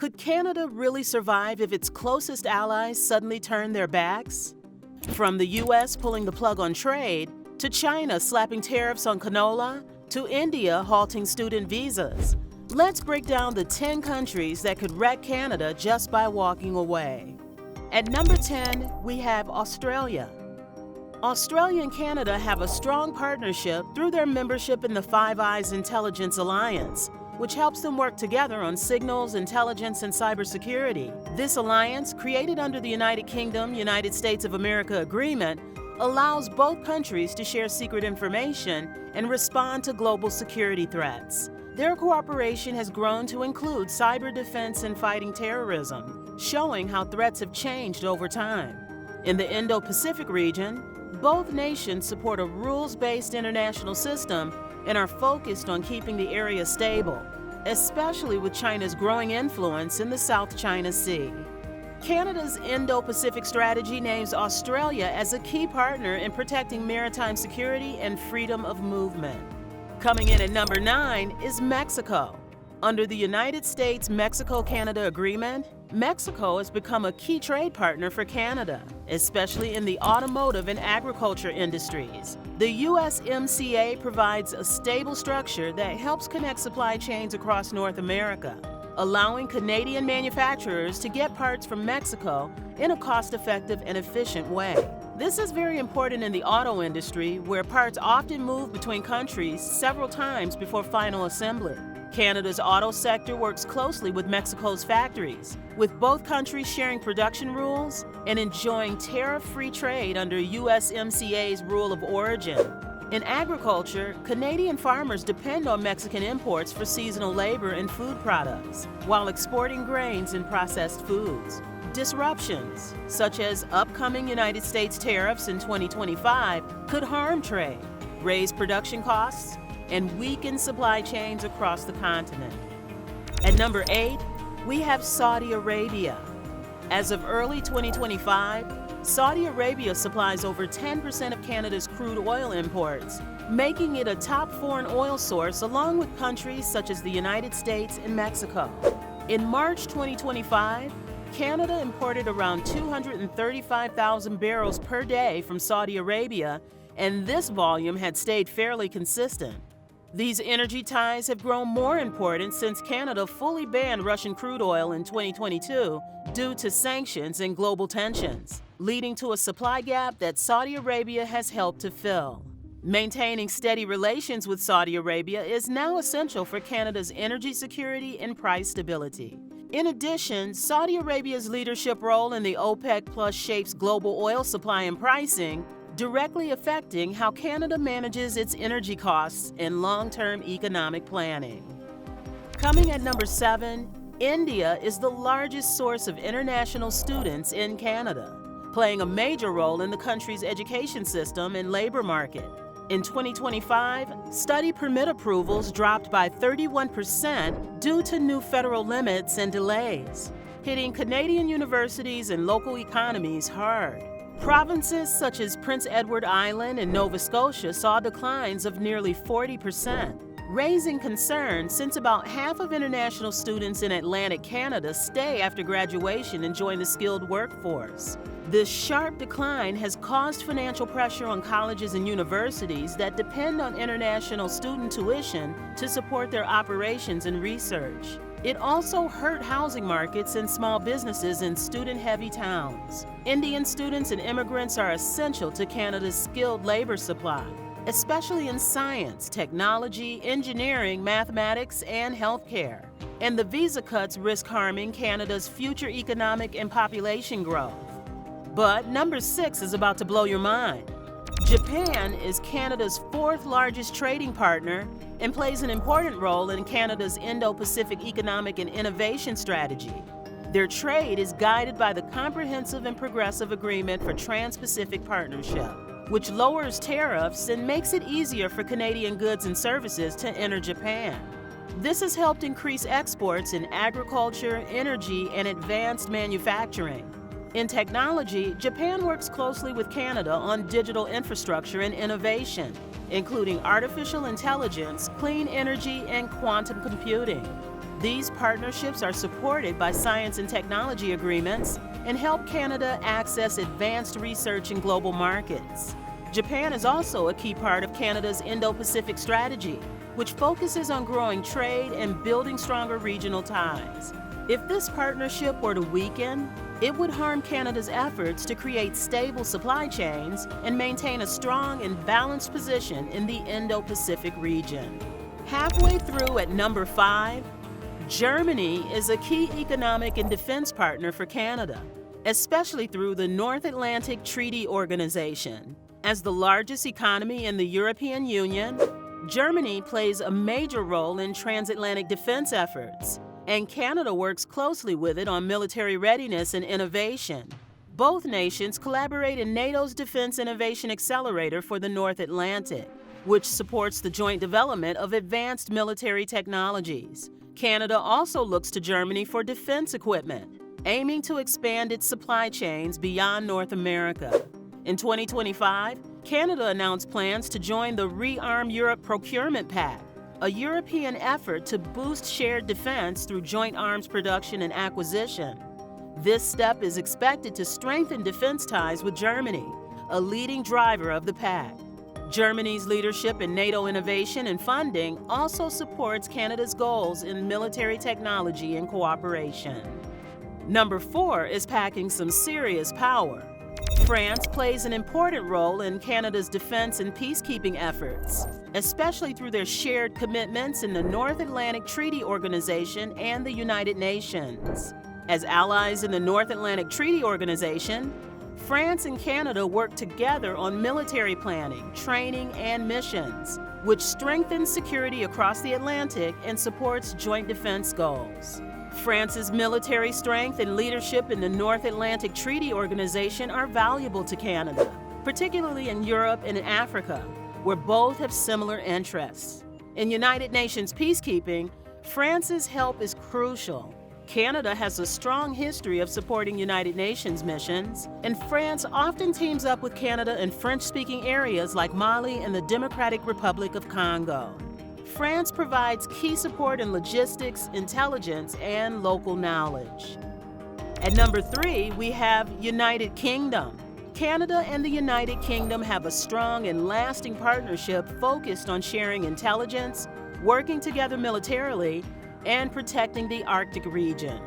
Could Canada really survive if its closest allies suddenly turn their backs? From the US pulling the plug on trade, to China slapping tariffs on canola, to India halting student visas, let's break down the 10 countries that could wreck Canada just by walking away. At number 10, we have Australia. Australia and Canada have a strong partnership through their membership in the Five Eyes Intelligence Alliance, which helps them work together on signals, intelligence, and cybersecurity. This alliance, created under the United Kingdom, United States of America Agreement, allows both countries to share secret information and respond to global security threats. Their cooperation has grown to include cyber defense and fighting terrorism, showing how threats have changed over time. In the Indo-Pacific region, both nations support a rules-based international system and are focused on keeping the area stable, especially with China's growing influence in the South China Sea. Canada's Indo-Pacific strategy names Australia as a key partner in protecting maritime security and freedom of movement. Coming in at number 9 is Mexico. Under the United States-Mexico-Canada Agreement, Mexico has become a key trade partner for Canada, especially in the automotive and agriculture industries. The USMCA provides a stable structure that helps connect supply chains across North America, allowing Canadian manufacturers to get parts from Mexico in a cost-effective and efficient way. This is very important in the auto industry, where parts often move between countries several times before final assembly. Canada's auto sector works closely with Mexico's factories, with both countries sharing production rules and enjoying tariff-free trade under USMCA's rule of origin. In agriculture, Canadian farmers depend on Mexican imports for seasonal labor and food products, while exporting grains and processed foods. Disruptions, such as upcoming United States tariffs in 2025, could harm trade, raise production costs, and weaken supply chains across the continent. At number 8, we have Saudi Arabia. As of early 2025, Saudi Arabia supplies over 10% of Canada's crude oil imports, making it a top foreign oil source along with countries such as the United States and Mexico. In March 2025, Canada imported around 235,000 barrels per day from Saudi Arabia, and this volume had stayed fairly consistent. These energy ties have grown more important since Canada fully banned Russian crude oil in 2022 due to sanctions and global tensions, leading to a supply gap that Saudi Arabia has helped to fill. Maintaining steady relations with Saudi Arabia is now essential for Canada's energy security and price stability. In addition, Saudi Arabia's leadership role in the OPEC+ shapes global oil supply and pricing, directly affecting how Canada manages its energy costs and long-term economic planning. Coming at number 7, India is the largest source of international students in Canada, playing a major role in the country's education system and labor market. In 2025, study permit approvals dropped by 31% due to new federal limits and delays, hitting Canadian universities and local economies hard. Provinces such as Prince Edward Island and Nova Scotia saw declines of nearly 40%, raising concern since about half of international students in Atlantic Canada stay after graduation and join the skilled workforce. This sharp decline has caused financial pressure on colleges and universities that depend on international student tuition to support their operations and research. It also hurt housing markets and small businesses in student-heavy towns. Indian students and immigrants are essential to Canada's skilled labor supply, especially in science, technology, engineering, mathematics, and healthcare. And the visa cuts risk harming Canada's future economic and population growth. But number 6 is about to blow your mind. Japan is Canada's 4th largest trading partner and plays an important role in Canada's Indo-Pacific economic and innovation strategy. Their trade is guided by the Comprehensive and Progressive Agreement for Trans-Pacific Partnership, which lowers tariffs and makes it easier for Canadian goods and services to enter Japan. This has helped increase exports in agriculture, energy, and advanced manufacturing. In technology, Japan works closely with Canada on digital infrastructure and innovation, including artificial intelligence, clean energy, and quantum computing. These partnerships are supported by science and technology agreements and help Canada access advanced research in global markets. Japan is also a key part of Canada's Indo-Pacific strategy, which focuses on growing trade and building stronger regional ties. If this partnership were to weaken, it would harm Canada's efforts to create stable supply chains and maintain a strong and balanced position in the Indo-Pacific region. Halfway through at number 5, Germany is a key economic and defense partner for Canada, especially through the North Atlantic Treaty Organization. As the largest economy in the European Union, Germany plays a major role in transatlantic defense efforts, and Canada works closely with it on military readiness and innovation. Both nations collaborate in NATO's Defense Innovation Accelerator for the North Atlantic, which supports the joint development of advanced military technologies. Canada also looks to Germany for defense equipment, aiming to expand its supply chains beyond North America. In 2025, Canada announced plans to join the Rearm Europe Procurement Pact, a European effort to boost shared defense through joint arms production and acquisition. This step is expected to strengthen defense ties with Germany, a leading driver of the pact. Germany's leadership in NATO innovation and funding also supports Canada's goals in military technology and cooperation. Number 4 is packing some serious power. France plays an important role in Canada's defense and peacekeeping efforts, especially through their shared commitments in the North Atlantic Treaty Organization and the United Nations. As allies in the North Atlantic Treaty Organization, France and Canada work together on military planning, training, and missions, which strengthens security across the Atlantic and supports joint defense goals. France's military strength and leadership in the North Atlantic Treaty Organization are valuable to Canada, particularly in Europe and in Africa, where both have similar interests. In United Nations peacekeeping, France's help is crucial. Canada has a strong history of supporting United Nations missions, and France often teams up with Canada in French-speaking areas like Mali and the Democratic Republic of Congo. France provides key support in logistics, intelligence, and local knowledge. At number 3, we have United Kingdom. Canada and the United Kingdom have a strong and lasting partnership focused on sharing intelligence, working together militarily, and protecting the Arctic region.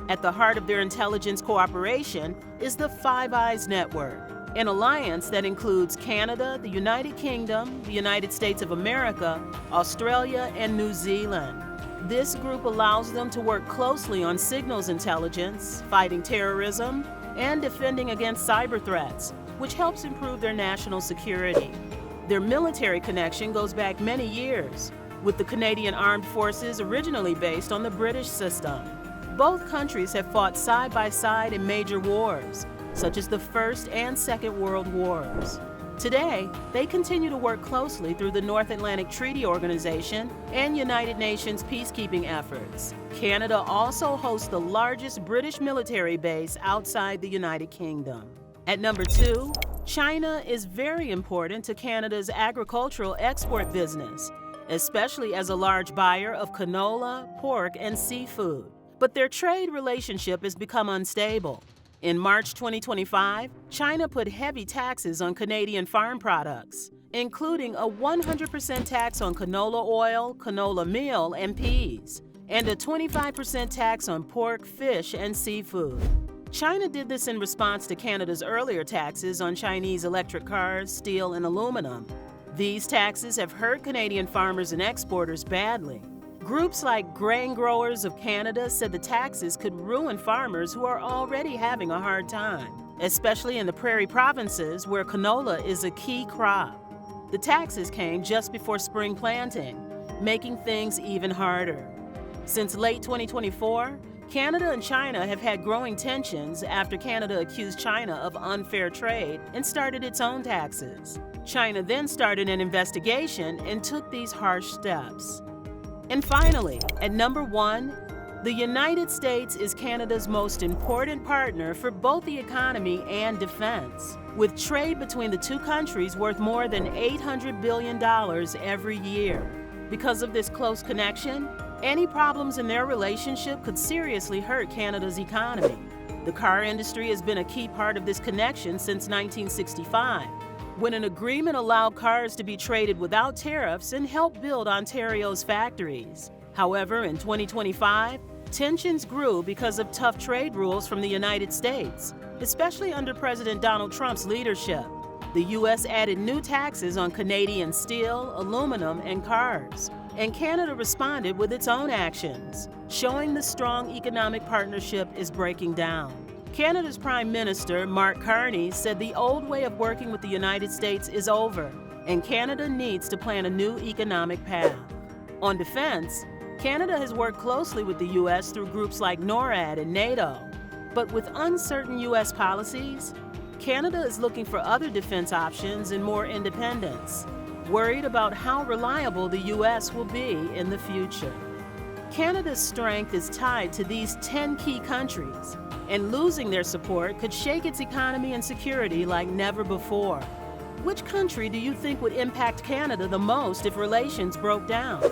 At the heart of their intelligence cooperation is the Five Eyes Network, an alliance that includes Canada, the United Kingdom, the United States of America, Australia, and New Zealand. This group allows them to work closely on signals intelligence, fighting terrorism, and defending against cyber threats, which helps improve their national security. Their military connection goes back many years, with the Canadian Armed Forces originally based on the British system. Both countries have fought side by side in major wars, such as the First and Second World Wars. Today, they continue to work closely through the North Atlantic Treaty Organization and United Nations peacekeeping efforts. Canada also hosts the largest British military base outside the United Kingdom. At number 2, China is very important to Canada's agricultural export business, especially as a large buyer of canola, pork, and seafood. But their trade relationship has become unstable. In March 2025, China put heavy taxes on Canadian farm products, including a 100% tax on canola oil, canola meal, and peas, and a 25% tax on pork, fish, and seafood. China did this in response to Canada's earlier taxes on Chinese electric cars, steel, and aluminum. These taxes have hurt Canadian farmers and exporters badly. Groups like Grain Growers of Canada said the taxes could ruin farmers who are already having a hard time, especially in the prairie provinces where canola is a key crop. The taxes came just before spring planting, making things even harder. Since late 2024, Canada and China have had growing tensions after Canada accused China of unfair trade and started its own taxes. China then started an investigation and took these harsh steps. And finally, at number 1, the United States is Canada's most important partner for both the economy and defense, with trade between the two countries worth more than $800 billion every year. Because of this close connection, Any problems in their relationship could seriously hurt Canada's economy. The car industry has been a key part of this connection since 1965, when an agreement allowed cars to be traded without tariffs and helped build Ontario's factories. However, in 2025, tensions grew because of tough trade rules from the United States, especially under President Donald Trump's leadership. The U.S. added new taxes on Canadian steel, aluminum, and cars, and Canada responded with its own actions, showing the strong economic partnership is breaking down. Canada's Prime Minister, Mark Carney, said the old way of working with the United States is over, and Canada needs to plan a new economic path. On defense, Canada has worked closely with the U.S. through groups like NORAD and NATO. But with uncertain U.S. policies, Canada is looking for other defense options and more independence, worried about how reliable the U.S. will be in the future. Canada's strength is tied to these 10 key countries, and losing their support could shake its economy and security like never before. Which country do you think would impact Canada the most if relations broke down?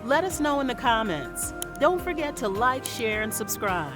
Let us know in the comments. Don't forget to like, share, and subscribe.